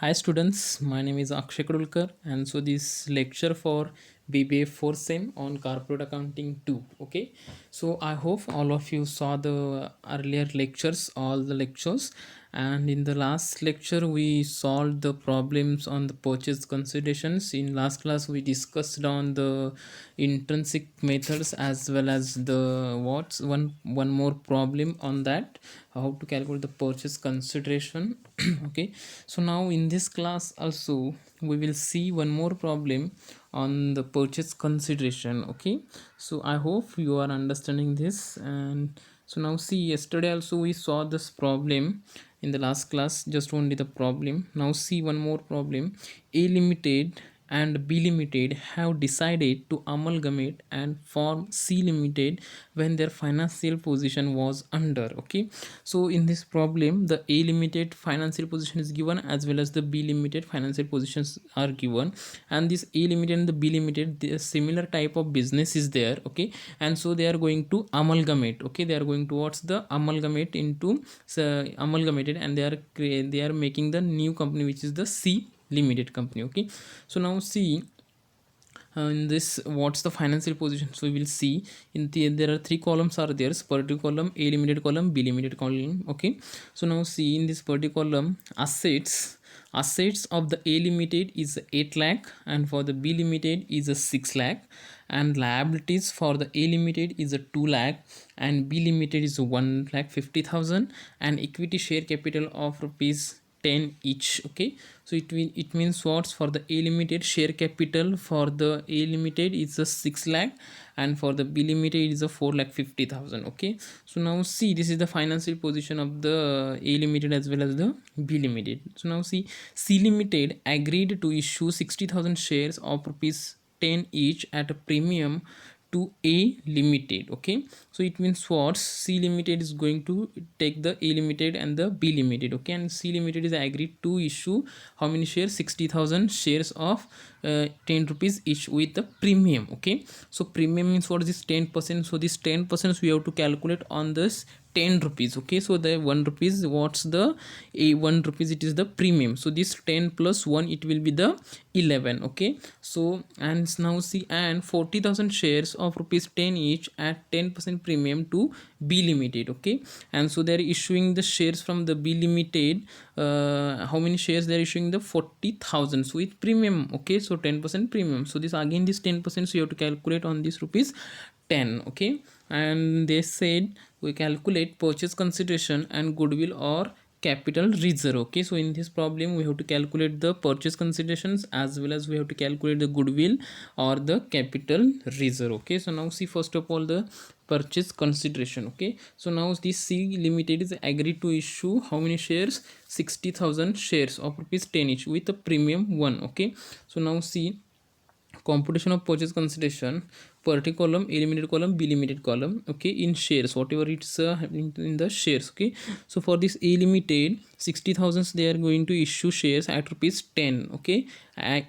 Hi students, my name is Akshay Kudulkar and so this lecture for BBA 4 SEM on Corporate Accounting 2. Okay, so I hope all of you saw the earlier lectures, all the lectures, and in the last lecture we solved the problems on the purchase considerations. In last class we discussed on the intrinsic methods as well as the what's one more problem on that, how to calculate the purchase consideration. Okay, so now in this class also we will see one more problem on the purchase consideration. Okay, so I hope you are understanding this. And so now see, yesterday also we saw this problem in the last class, just only the problem. Now see one more problem. A limited and B limited have decided to amalgamate and form C limited when their financial position was under. Okay, so in this problem the A limited financial position is given as well as the B limited financial positions are given, and this A limited and the B limited, the similar type of business is there. Okay, and so they are going to amalgamate. Okay, they are going towards the amalgamate into amalgamated, and they are making the new company which is the C limited company. Okay, so now see, in this what's the financial position. So we will see in there are three columns are there: particular column, A limited column, B limited column. Okay, so now see, in this particular column, assets of the A limited is 8 lakh and for the B limited is a 6 lakh, and liabilities for the A limited is a 2 lakh and B limited is 1 lakh 50,000, and equity share capital of rupees 10 each. Okay, so it means what's for the A limited share capital for the A limited is a 6 lakh and for the B limited is a 4 lakh 50,000. Okay, so now see, this is the financial position of the A limited as well as the B limited. So now see, C limited agreed to issue 60,000 shares of rupees 10 each at a premium to A limited. Okay, so it means what, C limited is going to take the A limited and the B limited. Okay, and C limited is agreed to issue how many shares, 60,000 shares of 10 rupees each with the premium. Okay, so premium means what is this, 10%. So this 10% we have to calculate on this 10 rupees. Okay, so the 1 rupees, what's the a 1 rupees, it is the premium. So this 10 plus 1, it will be the 11. Okay, so and now see, and 40,000 shares of rupees 10 each at 10% premium to B limited. Okay, and so they're issuing the shares from the B limited. How many shares they're issuing? The 40,000, so with premium. Okay, so 10% premium. So this again, this 10%, so you have to calculate on this rupees 10. Okay, and they said we calculate purchase consideration and goodwill or capital reserve. Okay, so in this problem we have to calculate the purchase considerations as well as we have to calculate the goodwill or the capital reserve. Okay, so now see, first of all, the purchase consideration. Okay, so now this C limited is agreed to issue how many shares, 60,000 shares of rupees 10 each with a premium 1. Okay, so now see, computation of purchase consideration, particular column, A limited column, B limited column. Okay, in shares, whatever it's in the shares. Okay, so for this A limited, 60,000 they are going to issue shares at rupees 10. Okay,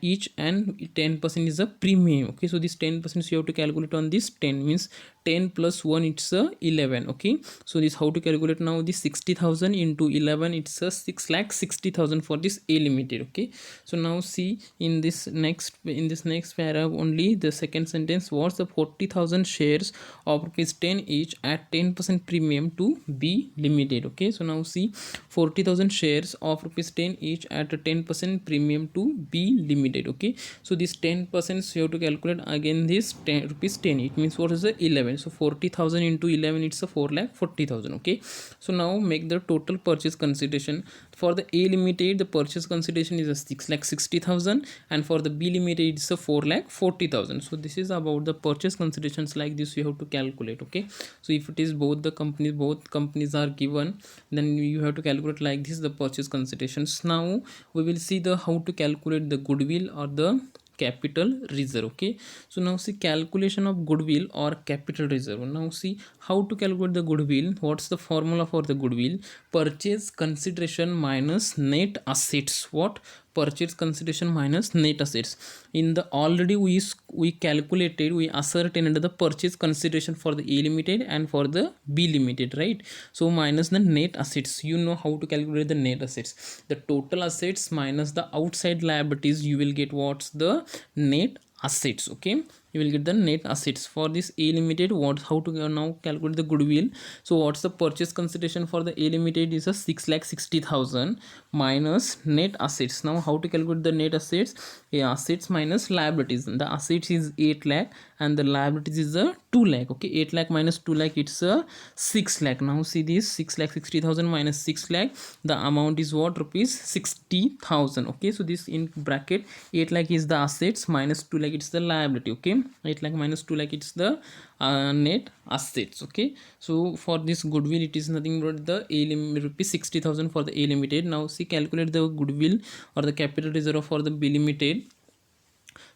each, and 10% is a premium. Okay, so this 10% you have to calculate on this 10, means 10 plus 1, it's a 11. Okay, so this how to calculate now, this 60,000 into 11, it's a 6 lakh 60,000 for this A limited. Okay, so now see, in this next paragraph only, the second sentence was the 40,000 shares of rupees 10 each at 10% premium to B limited. Okay, so now see, 40,000 shares of rupees 10 each at a 10% premium to B limited. Okay, so this 10% you have to calculate again, this 10 rupees 10, it means what is the 11. So 40,000 into 11, it's a 4 lakh 40,000. Okay, so now make the total purchase consideration. For the A limited, the purchase consideration is a 6 lakh 60,000 and for the B limited it's a 4 lakh 40,000. So this is about the purchase considerations. Like this you have to calculate. Okay, so if it is both companies are given, then you have to calculate like this the purchase considerations. Now we will see the how to calculate the goodwill or the capital reserve. Okay, so now see, calculation of goodwill or capital reserve. Now see how to calculate the goodwill. What's the formula for the goodwill? Purchase consideration minus net assets. What? purchase consideration minus net assets. In the already we calculated, we ascertained the purchase consideration for the A limited and for the B limited, right? So minus the net assets. You know how to calculate the net assets. The total assets minus the outside liabilities, you will get what's the net assets. Okay, you will get the net assets for this A limited. What, how to now calculate the goodwill? So what's the purchase consideration for the A limited is a 6,60,000 minus net assets. Now how to calculate the net assets? Assets minus liabilities. The assets is 8 lakh and the liabilities is a 2 lakh. Okay, 8 lakh minus 2 lakh, it's a 6 lakh. Now see this 6,60,000 minus 6 lakh, the amount is what? Rupees 60,000. Okay, so this in bracket 8 lakh is the assets minus 2 lakh it's the liability. Okay, 8 lakh minus 2 lakh it's the net assets. Okay, so for this goodwill it is nothing but the A limit rupees 60,000 for the A limited. Now see, calculate the goodwill or the capital reserve for the B limited.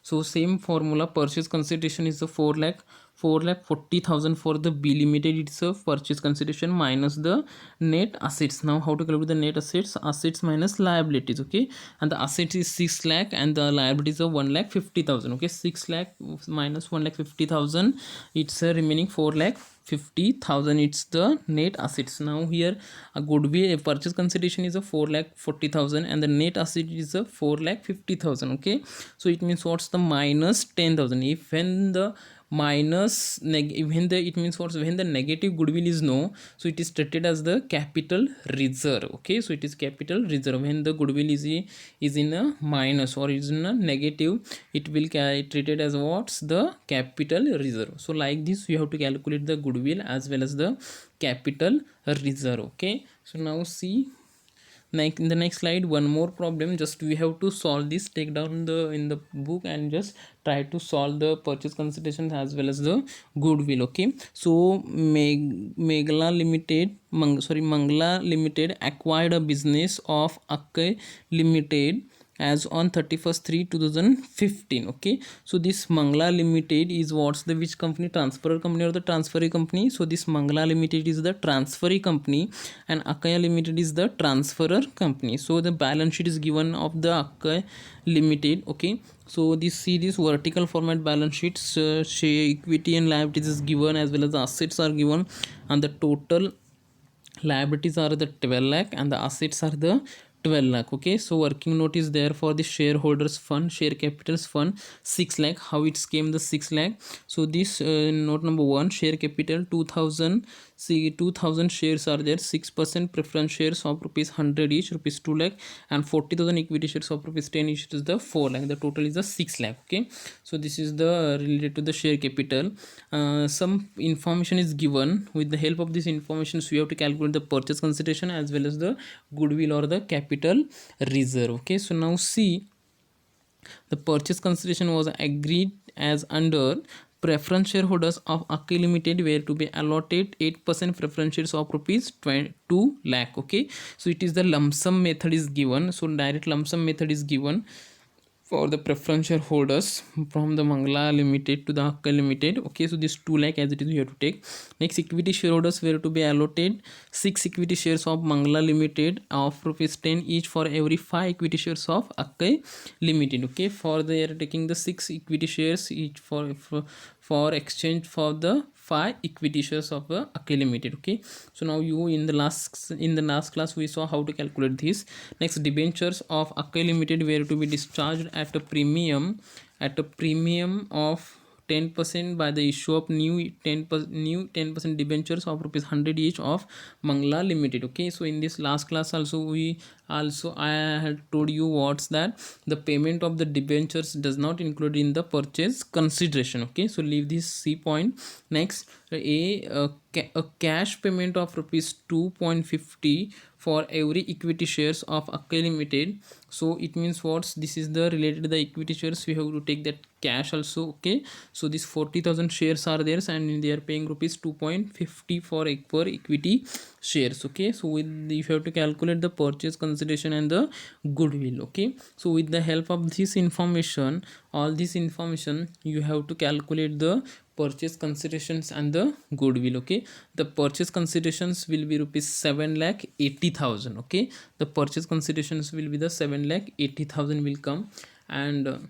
So same formula, purchase consideration is the 4,40,000 for the B limited. It's a purchase consideration minus the net assets. Now how to calculate the net assets? Assets minus liabilities. Okay, and the assets is 6 lakh and the liabilities are 1,50,000. Okay, 6 lakh minus 1,50,000, it's a remaining 4,50,000. It's the net assets. Now here a goodwill, a purchase consideration is a 4,40,000 and the net asset is a 4,50,000. Okay, so it means what's the minus 10,000. If when the minus when the, it means what's, when the negative goodwill is no, so it is treated as the capital reserve. Okay, so it is capital reserve. When the goodwill is in a minus or is in a negative, it will treated as what's the capital reserve. So like this you have to calculate the goodwill as well as the capital reserve. Okay, so now see, like in the next slide, one more problem. Just we have to solve this. Take down the in the book and just try to solve the purchase considerations as well as the goodwill. Okay, so Mangala Limited acquired a business of Akai Limited as on 31st 3 2015. Okay, so this Mangala Limited is what's the, which company? Transfer company or the transferee company? So this Mangala Limited is the transferee company and Akaya Limited is the transferor company. So the balance sheet is given of the Akaya Limited. Okay, so this, see this vertical format balance sheets, share equity and liabilities is given as well as the assets are given, and the total liabilities are the 12 lakh and the assets are the 12 lakh. Okay, so working note is there for the shareholders fund, share capitals fund 6 lakh. How it came the 6 lakh? So this note number 1, share capital 2000. See, 2000 shares are there, 6% preference shares of rupees 100 each, rupees 2 lakh, and 40,000 equity shares of rupees 10 each is the 4 lakh. The total is the 6 lakh. Okay, so this is the related to the share capital. Some information is given. With the help of this information, so we have to calculate the purchase consideration as well as the goodwill or the capital reserve. Okay, so now see, the purchase consideration was agreed as under preference shareholders of Akai Limited were to be allotted 8% preference shares of rupees 2 lakh. Okay, so it is the lump sum method is given. So direct lump sum method is given for the preference shareholders from the Mangala Limited to the Akai Limited. Okay, so this 2 lakh as it is we have to take. Next, equity shareholders were to be allotted 6 equity shares of Mangala Limited of rupees 10 each for every 5 equity shares of Akai Limited. Okay, for they are taking the 6 equity shares each for exchange for the 5 equity shares of Akai Limited. Okay, so now you in the last class we saw how to calculate this. Next, debentures of Akai Limited were to be discharged at a premium of 10% by the issue of new 10% debentures of rupees 100 each of Mangala Limited. Okay, so in this last class I had told you what's that the payment of the debentures does not include in the purchase consideration. Okay, so leave this C point. Next, a cash payment of rupees 2.50 for every equity shares of Akai Limited. So it means what's this is the related to the equity shares, we have to take that cash also. Okay, so this 40,000 shares are there and they are paying rupees 2.50 for per equity shares. Okay, so with if you have to calculate the purchase consideration and the goodwill. Okay, so with the help of this information, all this information, you have to calculate the purchase considerations and the goodwill. Okay, the purchase considerations will be rupees 7,80,000. Okay, the purchase considerations will be the 7,80,000 will come. And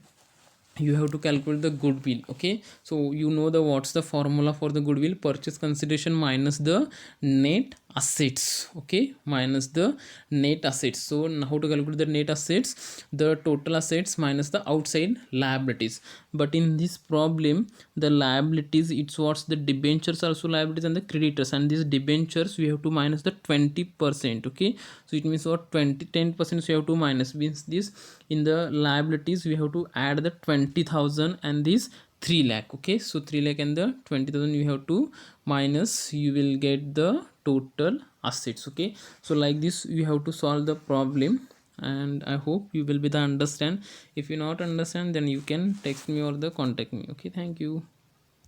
you have to calculate the goodwill. Okay, so you know the what's the formula for the goodwill: purchase consideration minus the net assets. Okay, minus the net assets. So now how to calculate the net assets: the total assets minus the outside liabilities. But in this problem, the liabilities, it's what's the debentures also liabilities and the creditors, and these debentures we have to minus the 20%. Okay, so it means what, 10% we have to minus, means this in the liabilities we have to add the 20,000 and this 3 lakh. Okay, so 3 lakh and the 20,000 you have to minus, you will get the total assets. Okay, so like this you have to solve the problem, and I hope you will be the understand. If you not understand, then you can text me or the contact me. Okay, thank you.